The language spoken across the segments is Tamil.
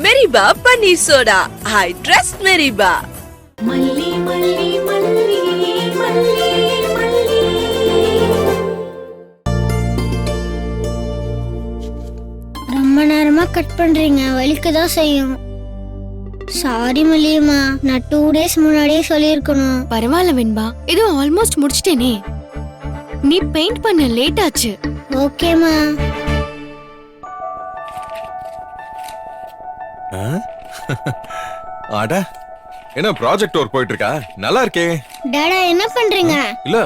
மெரிபா பன்னீர் சோடா. I trust மெரிபா. மல்லி மல்லி மல்லி மல்லி மல்லி. ரொம்ப நேரமா கட் பண்றீங்க, வலிக்கதான் செய்யும். சாரி மல்லியம்மா, நான் 2 days முன்னாடியே சொல்லியிருக்கணும். பரவாயில்ல வெண்பா, இது ஆல்மோஸ்ட் முடிச்சிட்டேனே. நீ பெயிண்ட் பண்ண லேட் ஆச்சு. ஓகேம்மா. அட என்ன ப்ராஜெக்ட் ஒர்க் போயிட்டு இருக்கா? நல்லா இருக்கே. டாடா என்ன பண்றீங்க? இல்ல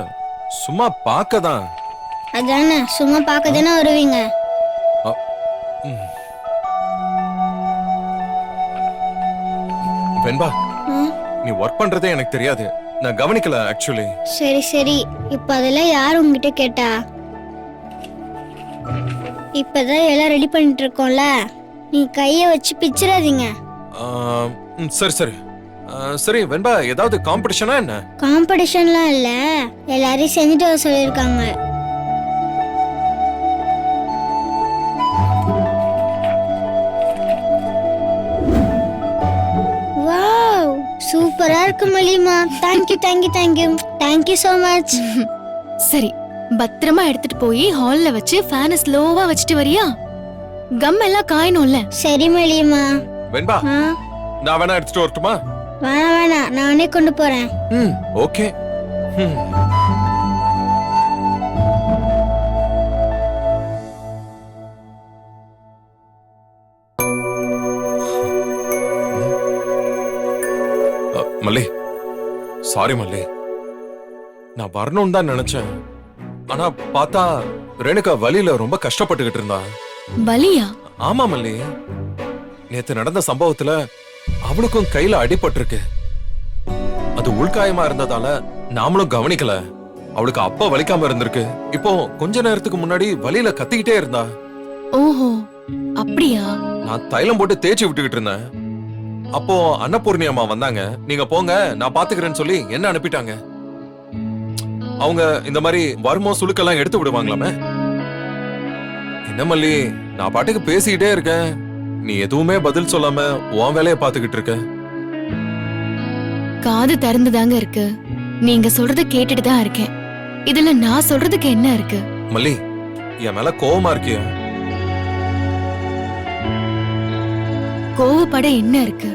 சும்மா பார்க்கதான். அதானே, சும்மா பார்க்க தானே வருவீங்க. வெண்பா, நீ ஒர்க் பண்றதே எனக்கு தெரியாது, நான் கவனிக்கல ஆக்சுவலி. சரி சரி, இப்ப அதெல்லாம் யார் உங்ககிட்ட கேட்டா? இப்பதான் எல்லாம் ரெடி பண்ணிட்டு இருக்கோம்ல, நீ கைய வச்சு பிச்சிடாதீங்க. சரி சரி சரி. வெண்பா, ஏதாவது காம்படிஷனா என்ன? காம்படிஷன்லாம் இல்ல, எல்லாரையும் செஞ்சுட்டு வர சொல்லியிருக்காங்க. வாவ், சூப்பரா இருக்கு மலிமா. Thank you thank you thank you thank you so much. சரி, பத்திரமா எடுத்துட்டு போய் ஹால்ல வச்சு ஃபேனை ஸ்லோவா வச்சிட்டு வரியா? கம் எல்லாம் காயணும்ல. சரி மலிமா. வெண்பா, நான் வேணா எடுத்துட்டு வரட்டுமா? வேணாம் வேணாம், நானே கொண்டு போறேன். ஓகே. மல்லி, சாரி மல்லி, நான் வரணும்னு தான் நினைச்சேன். ஆனா பார்த்தா ரேணுகா வலியில ரொம்ப கஷ்டப்பட்டுக்கிட்டு இருந்தா. வலியா? ஆமா மல்லி, நேத்து நடந்த சம்பவத்துல அவளுக்கும் கையில அடிபட்டிருக்கு. அது உள்காயமா இருந்ததால நாமளும் கவனிக்கல. அவளுக்கு அப்ப வலிக்காம இருந்திருக்கு. இப்போ கொஞ்ச நேரத்துக்கு முன்னாடி வலியில கத்திக்கிட்டே இருந்தா. ஓஹோ, அப்படியா? நான் தைலம் போட்டு தேய்ச்சி விட்டுக்கிட்டு இருந்தேன். அப்போ அன்னபூர்ணி அம்மா வந்தாங்க. நீங்க போங்க, நான் பாத்துக்கிறேன்னு சொல்லி என்ன அனுப்பிட்டாங்க. அவங்க இந்த மாதிரி வருமோ சுளுக்கெல்லாம் எடுத்து விடுவாங்களாமே. என்ன மல்லி, நான் பாட்டுக்கு பேசிக்கிட்டே இருக்கேன், நீ எதுவுமே பதில் சொல்லாம உன் வேலைய பாத்துக்கிட்டு இருக்க. காது திறந்துதாங்க இருக்கு, நீங்க சொல்றத கேட்டுட்டு தான் இருக்கேன். இதுல நான் சொல்றதுக்கு என்ன இருக்கு? மல்லி, என் மேல கோவமா இருக்கியா? கோவப்பட என்ன இருக்கு?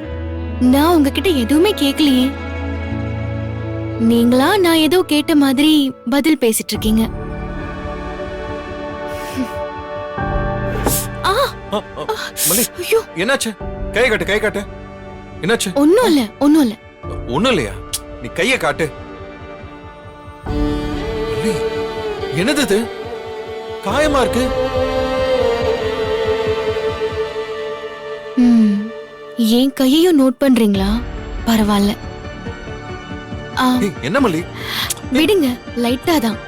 நான் உங்ககிட்ட எதுவுமே கேட்கலையே. நீங்களா நான் ஏதோ கேட்ட மாதிரி பதில் பேசிட்டு இருக்கீங்க. மல்லி, என்னாச்சு? கை காட்டு, கை காட்டு. என்னாச்சு? ஒண்ணும் இல்ல, ஒண்ணும் இல்ல. ஒண்ணும் இல்லையா? நீ கைய காட்டு. மல்லி, என்னது இது? காயமா இருக்கு. என் கையையும் நோட் பண்றீங்களா? பரவாயில்ல. என்ன மல்லி? விடுங்க, லைட்டா தான்.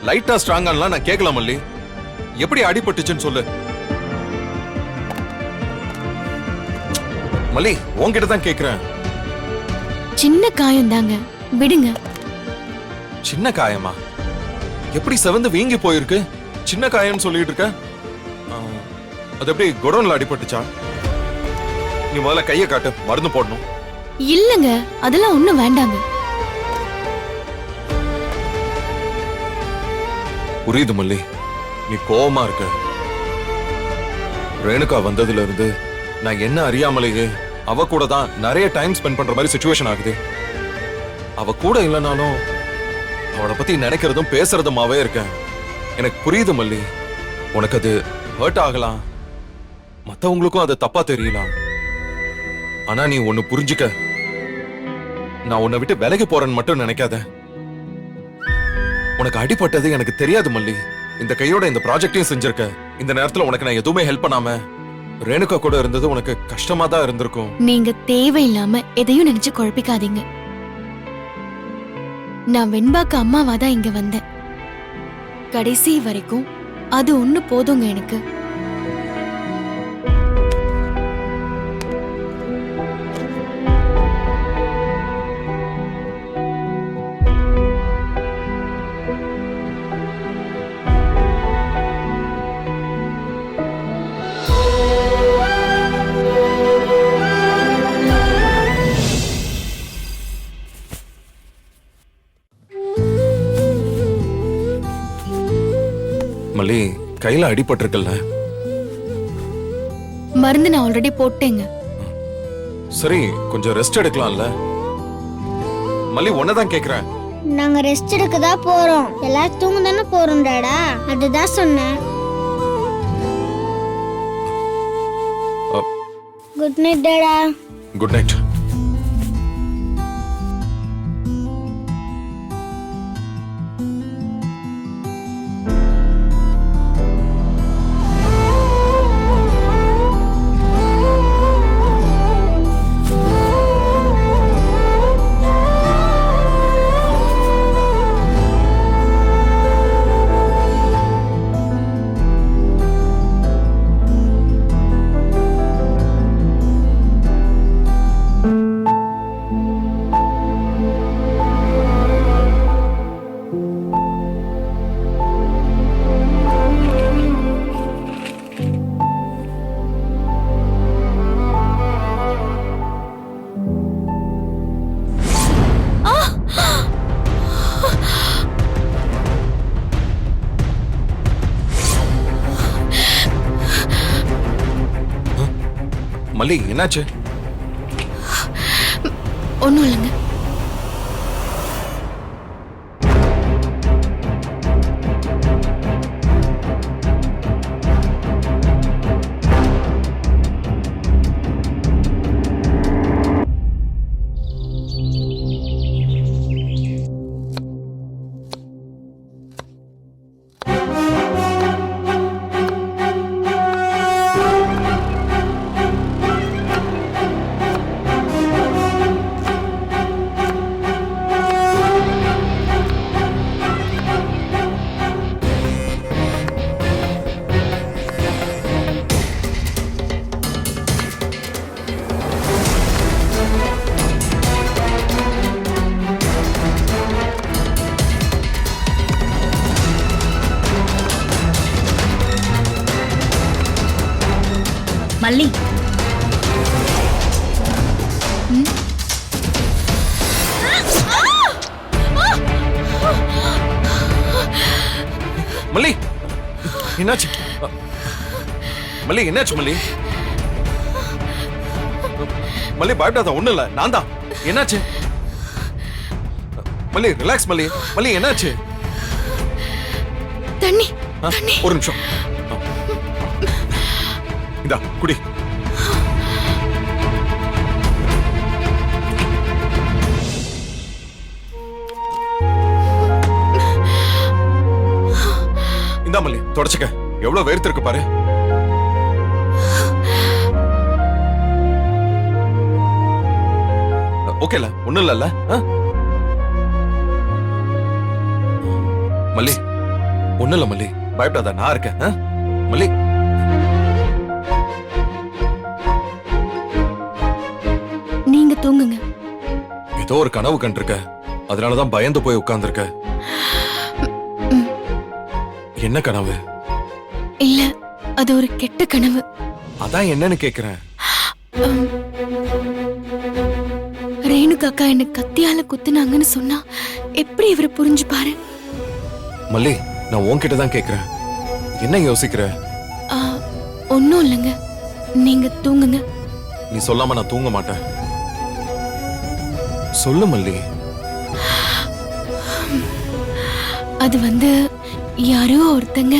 லைட்டா ஸ்ட்ராங்காலாம் நான் கேட்கலாம் மல்லி. எப்படி அடிபட்டுச்சுன்னு சொல்லு. மல்லி, உன்கிட்ட தான் கேக்குறேன். சின்ன காயம் தாங்க, விடுங்க. சின்ன காயமா? எப்படி செவந்து வீங்கி போயிருக்கு? சின்ன காயம்னு சொல்லிட்டு இருக்க. அது எப்படி குடோன்ல அடிபட்டுச்சா? நீ முதல்ல கைய காட்டு, மருந்து போடணும். இல்லங்க, அதெல்லாம் ஒண்ணும் வேண்டாங்க. புரியுது மல்லி, நீ கோவமா இருக்க. ரேணுகா வந்ததுல இருந்து நான் என்ன அறியாமலேயே அவ கூட தான் நிறைய டைம் ஸ்பெண்ட் பண்ற மாதிரி சிச்சுவேஷன் ஆகுது. அவ கூட இல்லைனாலும் அவளை பத்தி நினைக்கிறதும் பேசுறதுமாவே இருக்கேன். எனக்கு புரியுது மல்லி, உனக்கு அது ஹர்ட் ஆகலாம், மத்தவங்களுக்கும் அது தப்பா தெரியலாம். ஆனா நீ ஒன்னு புரிஞ்சுக்க, நான் உன்னை விட்டு விலகி போறேன்னு மட்டும் நினைக்காத. உனக்கு அடிபட்டது எனக்கு தெரியாது மல்லி. இந்த கையோட இந்த ப்ராஜெக்டையும் செஞ்சிருக்க. இந்த நேரத்துல உனக்கு நான் எதுவுமே ஹெல்ப் பண்ணாம ரேணுகா கூட இருந்தது உனக்கு கஷ்டமா தான் இருந்திருக்கும். நீங்க தேவையில்லாம எதையும் நினைச்சு குழப்பிக்காதீங்க. நான் வெண்பாக்கு அம்மாவா தான் இங்க வந்தேன். கடைசி வரைக்கும் அது ஒண்ணு போதுங்க எனக்கு. மல்லி, கையில அடிபட்டிருக்கல்ல? மருந்து நான் ஆல்ரெடி போட்டேங்க. சரி, கொஞ்சம் ரெஸ்ட் எடுக்கலாம்ல? மல்லி, உன்னதான் கேக்குறேன். நாங்க ரெஸ்ட் எடுக்க தான் போறோம். எல்லாரும் தூங்க தானே போறோம் டாடா, அதுதான் சொன்னேன். Good night Tata. Good night. மல்லி, என்னாச்சு? ஒண்ணும் இல்லைங்க. மல்லி, மல்லி, என்னாச்சு? மல்லி, என்னாச்சு மல்லி? மல்லி, பயப்படாத, ஒண்ணும் இல்ல, நான் தான். என்னாச்சு மல்லி? ரிலாக்ஸ் மல்லி. மல்லி, என்னாச்சு? தண்ணி. ஒரு நிமிஷம். இதா குடி. இந்தா மல்லி, தொடச்சுக்க. எவ்வளவு வேர்த்திருக்கு பாரு. ஓகேல, ஒண்ணும் இல்லல்ல? மல்லி, ஒண்ணும் இல்ல மல்லி, பயப்படாத, நான் இருக்கேன். மல்லி, நீங்க தூங்குங்க. ஏதோ ஒரு கனவு கண்டிருக்க, அதனாலதான் பயந்து போய் உட்கார்ந்திருக்க. என்ன கனவு? இல்ல, அது ஒரு கெட்ட கனவு. அதான் என்னன்னு கேக்குறேன். ரேணுகா அக்கா என்ன கத்தியால குத்துனாங்கன்னு சொன்னா எப்படி இவரு புரிஞ்சுப்பாரு? மல்லி, நான் உன்கிட்ட தான் கேக்குறேன். என்ன யோசிக்கிற? ஒன்னும் இல்லைங்க, நீங்க தூங்குங்க. நீ சொல்லாம நான் தூங்க மாட்டேன். சொல்லு மல்லி. அது வந்து யாரோ ஒருத்தங்க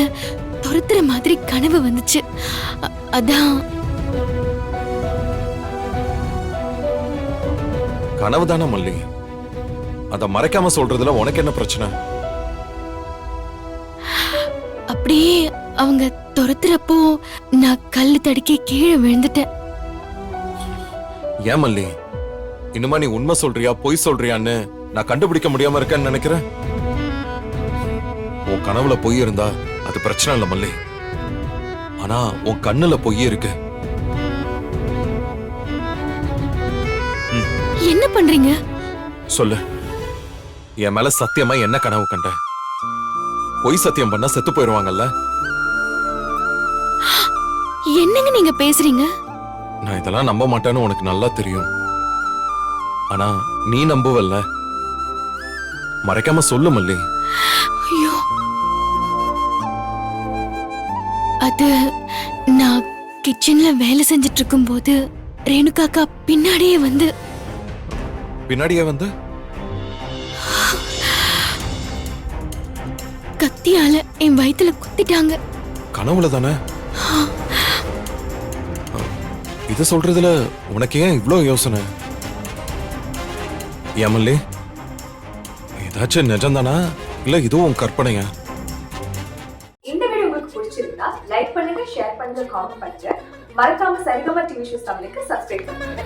துரத்துற மாதிரி கனவு வந்துச்சு. அதான். கனவு தானே மல்லி, அத மறைக்காம சொல்றதுல உனக்கு என்ன பிரச்சனை? அப்படியே அவங்க துரத்துறப்போ நான் கல்லு தடுக்கி கீழே விழுந்துட்டேன். ஏன் மல்லி, இன்னுமா நீ உண்மை சொல்றியா பொய் சொல்றியான்னு நான் கண்டுபிடிக்க முடியாம இருக்கேன்னு நினைக்கிறேன். உன் கனவுல பொய் இருந்தா அது பிரச்சனை இல்ல மல்லி. ஆனா உன் கண்ணுல பொய் இருக்கு. என்ன பண்றீங்க? சொல்லு, என் மேல சத்தியமா என்ன கனவு கண்ட? பொய் சத்தியம் பண்ணா செத்து போயிருவாங்கல்ல? என்னங்க நீங்க பேசுறீங்க? நான் இதெல்லாம் நம்ப மாட்டேன்னு உனக்கு நல்லா தெரியும். ஆனா நீ நம்புவல்ல? மறைக்காம சொல்லு மல்லி. ஐயோ, அது நான் கிச்சன்ல வேலை செஞ்சுட்டு இருக்கும்போது ரேணுகாக்கா பின்னாடியே வந்து பின்னாடியே வந்து கத்தியால என் வயித்துல குத்திட்டாங்க. கனவுல தானே? இது சொல்றதுல உனக்கு ஏன் இவ்ளோ யோசனை? ஏமல்லி, ஏதாச்சும் நிஜம்தானா இல்ல இதுவும் கற்பனையா? இந்த வீடியோ உங்களுக்கு பிடிச்சிருந்தா லைக் பண்ணுங்க, ஷேர் பண்ணுங்க, காமெண்ட் பண்ணுங்க. மறக்காம சரிகமா டிவி ஷோஸ் தமிழுக்கு சப்ஸ்கிரைப் பண்ணுங்க.